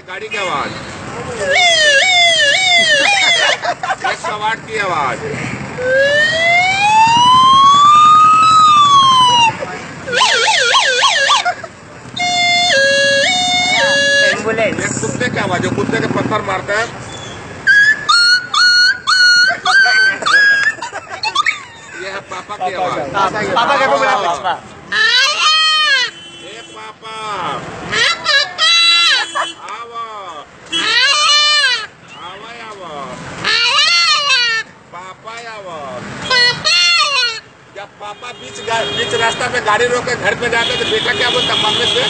गाड़ी की आवाज, 108 की आवाज, एम्बुलेंस, एक कुत्ते की आवाज, जो कुत्ते के पत्थर मारते हैं। ये है पापा की आवाज। पापा का बोला पापा। ए पापा, आवो, आवो, पापा आवो। जब पापा बीच रास्ता पे गाड़ी रोक के घर पे जाते तो बेटा क्या बोलता मम्मी से?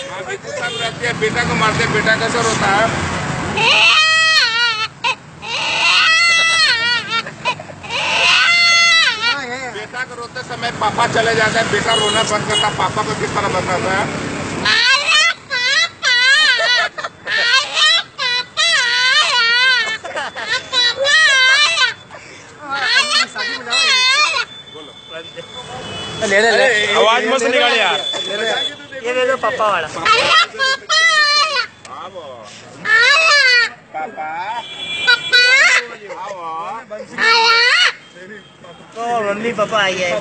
हाँ बिल्कुल सब रहती है, बेटा को मारते, बेटा कैसे रोता है? बेटा को रोते समय पापा चले जाते हैं, बेटा रोना बंद करता, पापा को किस तरह बताता है? ले ले ले, आवाज मस्त निकाल यार। ये ले लो पापा वाला। आवो पापा, आओ। ओ मम्मी पापा आई है।